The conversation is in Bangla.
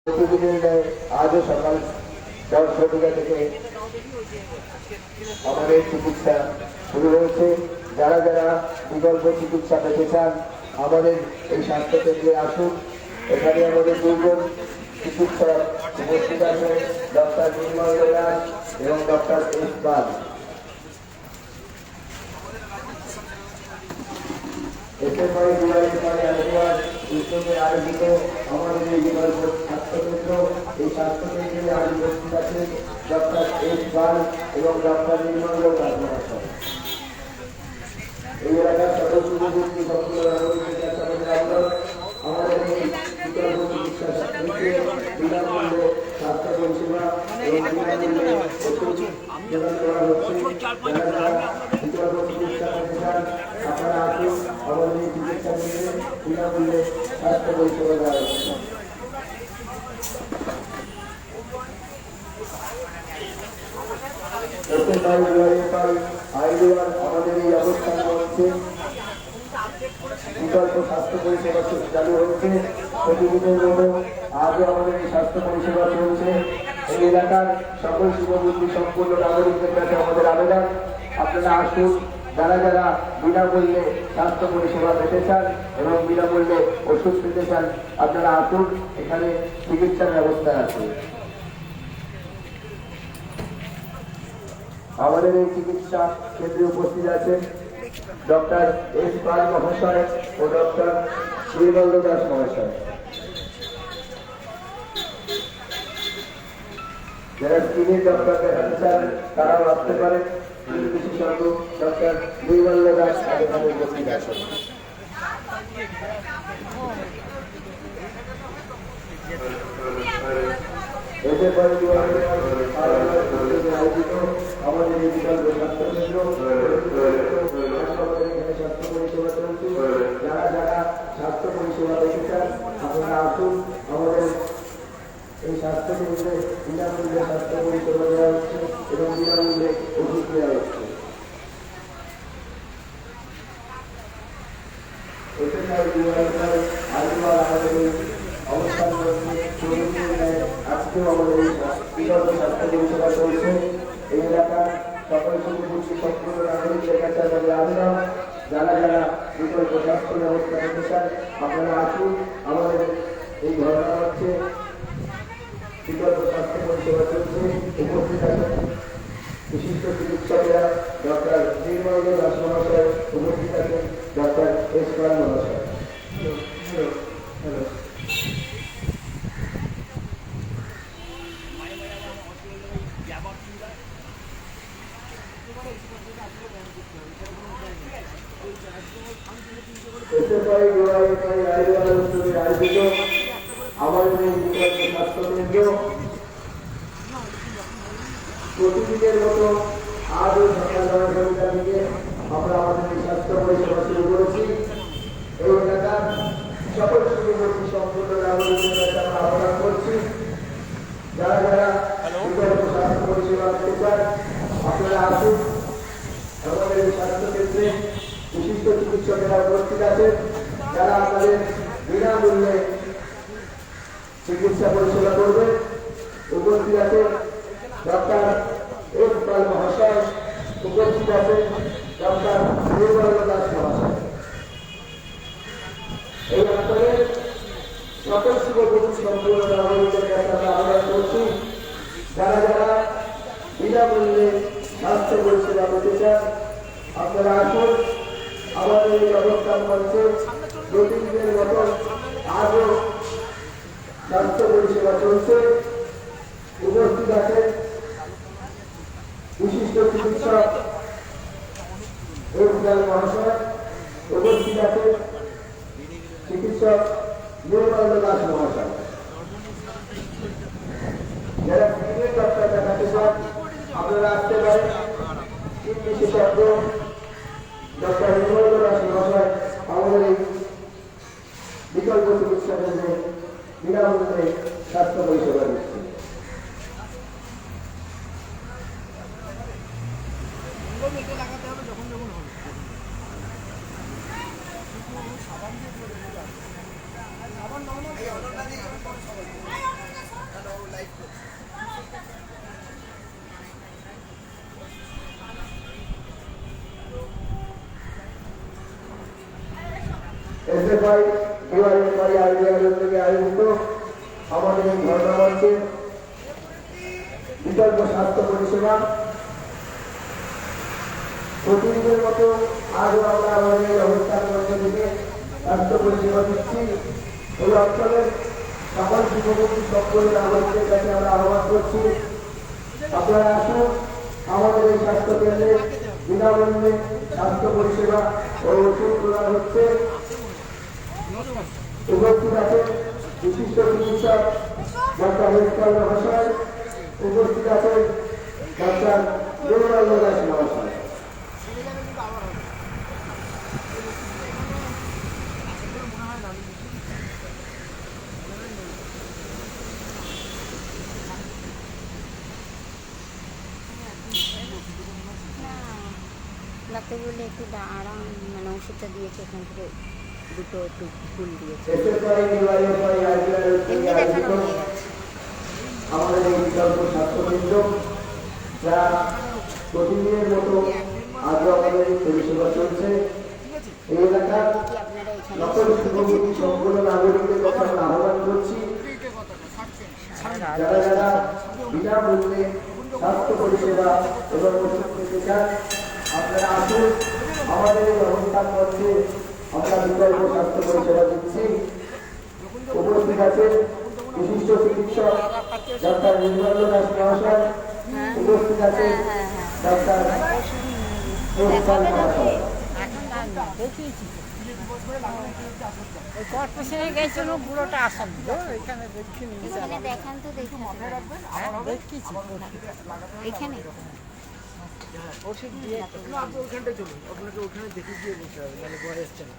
প্রতিদিনের আজও সকাল 10টা থেকে আমাদের চিকিৎসা শুরু হয়েছে। যারা যারা বিকল্প চিকিৎসা পেতে চান আমাদের এই স্বাস্থ্য কেন্দ্রে আসুন। এখানে আমাদের দুজন চিকিৎসক উপস্থিত আছেন, ডক্টর নির্মল দাস এবং ডক্টর এস পাল। আয়োজিত আমাদের এই বিকল্প স্বাস্থ্যকেন্দ্র, এই স্বাস্থ্যকেন্দ্রে আজ উপস্থিত আছেন ডক্টর এস পাল এবং ডক্টর নির্মল দাস মহাশয়। এই এলাকার সকল সুযোগী আমাদের এই বিকল্প চিকিৎসা বিনামূল্যে স্বাস্থ্য পরিষেবা এবং বিনামূল্যে ওষুধ প্রদান করা হচ্ছে। বিকল্প চিকিৎসা পেতে চান আপনারা আসুন, আমাদের এই চিকিৎসা কেন্দ্রে বিনামূল্যে স্বাস্থ্য পরিষেবা দেওয়া হচ্ছে। আমাদের এই অবস্থান হচ্ছে বিকল্প স্বাস্থ্য পরিষেবা চালু হয়েছে প্রতিদিনের মতো আজও আমাদের এই স্বাস্থ্য পরিষেবা চলছে। এই এলাকার সকল শুভবুদ্ধি সম্পূর্ণ নাগরিকদের কাছে আমাদের আবেদন, আপনারা আসুন। যারা যারা বিনামূল্যে স্বাস্থ্য পরিষেবা পেতে চান এবং বিনামূল্যে ওষুধ পেতে চান আপনারা আসুন, এখানে চিকিৎসার ব্যবস্থা আছে। আমাদের এই চিকিৎসা কেন্দ্রে উপস্থিত আছেন ডক্টর এস পাল মহাশয় ও ডক্টর নির্মল দাস মহাশয়। যারা স্কিনের ডক্টর দেখাতে চান তারাও আসতে পারেন। বিশেষজ্ঞ ডক্টর নির্মল দাস এখানে উপস্থিত আছেন। এতে পরে আয়োজিত আমাদের এই বিকল্প স্বাস্থ্য কেন্দ্র স্বাস্থ্য পরিষেবা চলছে। যারা যারা স্বাস্থ্য পরিষেবা পেতে চান আপনারা আসুন, আমাদের এই স্বাস্থ্য কেন্দ্রে বিনামূল্যে স্বাস্থ্য পরিষেবা দেওয়া হচ্ছে এবং বিনামূল্যে ওষুধ দেওয়া হচ্ছে। অবস্থান আজকেও আমাদের এই বিকল্প স্বাস্থ্য পরিষেবা চলছে। এই এলাকার সকল সুযোগী সম্পূর্ণ নাগরিকদের কাছে আমাদের আবেদন, যারা যারা বিকল্প স্বাস্থ্য ব্যবস্থা নিতে চান আপনারা আসুন। আমাদের এই ঘটনা হচ্ছে বিকল্প স্বাস্থ্য পরিষেবা চলছে। উপস্থিত আছেন বিশিষ্ট চিকিৎসকেরা ডক্টর নির্মল দাস মহাশয়, উপস্থিত আছেন ডক্টর এস পাল মহাশয়। আমাদের এই বিকল্প স্বাস্থ্য কেন্দ্র প্রতিদিনের মতো আজও সকাল 9টা থেকে আমরা আমাদের এই স্বাস্থ্য পরিষেবা শুরু করেছি। এই এলাকার সকল সুযোগী সম্পূর্ণ নাগরিকদের কাছে আমরা আহ্বান করছি, যারা যারা বিকল্প স্বাস্থ্য পরিষেবা পেতে চান আপনারা আসুন। আমাদের এই স্বাস্থ্য কেন্দ্রে বিশিষ্ট চিকিৎসকেরা উপস্থিত আছেন, যারা আপনাদের বিনামূল্যে চিকিৎসা পরিষেবা করবে। উপস্থিত আছেন ডক্টর এস পাল মহাশয়, উপস্থিত আছেন ডক্টর নির্মল দাস মহাশয়। এই অঞ্চলের সকল শুভবুদ্ধি সম্পূর্ণ নাগরিকদের কাছে আমরা আবেদন করছি, যারা যারা বিনামূল্যে স্বাস্থ্য পরিষেবা পেতে চান আপনারা আসুন। আমাদের এই অবস্থান মঞ্চে প্রতিদিনের মতো আজও স্বাস্থ্য পরিষেবা চলছে। উপস্থিত আছেন বিশিষ্ট চিকিৎসক এস পাল মহাশয়, উপস্থিত আছেন চিকিৎসক নির্মল দাস মহাশয়। যারা স্কিনের ডক্টর দেখাতে চান আপনারা আসতে পারেন। স্কিন বিশেষজ্ঞ ডক্টর নির্মল দাস মহাশয় আমাদের এই বিকল্প চিকিৎসা কেন্দ্রে বিনামূল্যে স্বাস্থ্য পরিষেবা দিচ্ছে। সাবান দিয়ে এসএফআই ডিওয়াইএফআই আইডিয়ার উদ্যোগে আয়োজিত আমাদের এই ধর্ণা মঞ্চে বিকল্প স্বাস্থ্য পরিষেবা প্রতিদিনের মতো আজও আমরা আমাদের এই অবস্থান মঞ্চ থেকে স্বাস্থ্য পরিষেবা দিচ্ছি। এই অঞ্চলের সকল যুবকী সকল নাগরিকদের কাছে আমরা আহ্বান করছি, আপনারা আসুন আমাদের এই স্বাস্থ্য কেন্দ্রে বিনামূল্যে স্বাস্থ্য পরিষেবা ও ওষুধ প্রদান হচ্ছে। উপস্থিত আছেন বিশিষ্ট চিকিৎসক ডক্টর হেমকাল মহাশয়, উপস্থিত আছেন ডক্টর দেবরাজ দাস মহাশয়। ডাক্তার বলে একটু আরাম মানে ওষুধটা দিয়েছে, এখান থেকে দুটো একটু ফুল দিয়েছে, এমনি দেখানো হয়ে গেছে। আমাদের এই বিকল্প স্বাস্থ্যকেন্দ্র যা প্রতিদিনের মতো আজও আমাদের পরিষেবা চলছে। এই এলাকার সকল যুবকী সম্পূর্ণ নাগরিকদের কাছে আমরা আহ্বান করছি, যারা যারা বিনামূল্যে স্বাস্থ্য পরিষেবা এবং ওষুধ পেতে চান আপনারা আসুন আমাদের এই অবস্থান মধ্যে আমরা বিকল্প স্বাস্থ্য পরিষেবা দিচ্ছি। উপস্থিত আছেন বিশিষ্ট চিকিৎসক ডক্টর নির্মল দাস মহাশয়, উপস্থিত আছেন ডক্টর মহাশয়। কর্পোরেশনে গেছিল বুড়োটা আসেন এখানে দেখান তো এখানে ওষুধ দিয়ে আপনি ওখানটা চলুন, আপনাকে ওখানে দেখে দিয়ে বসতে হবে, মানে বয় আসছে না।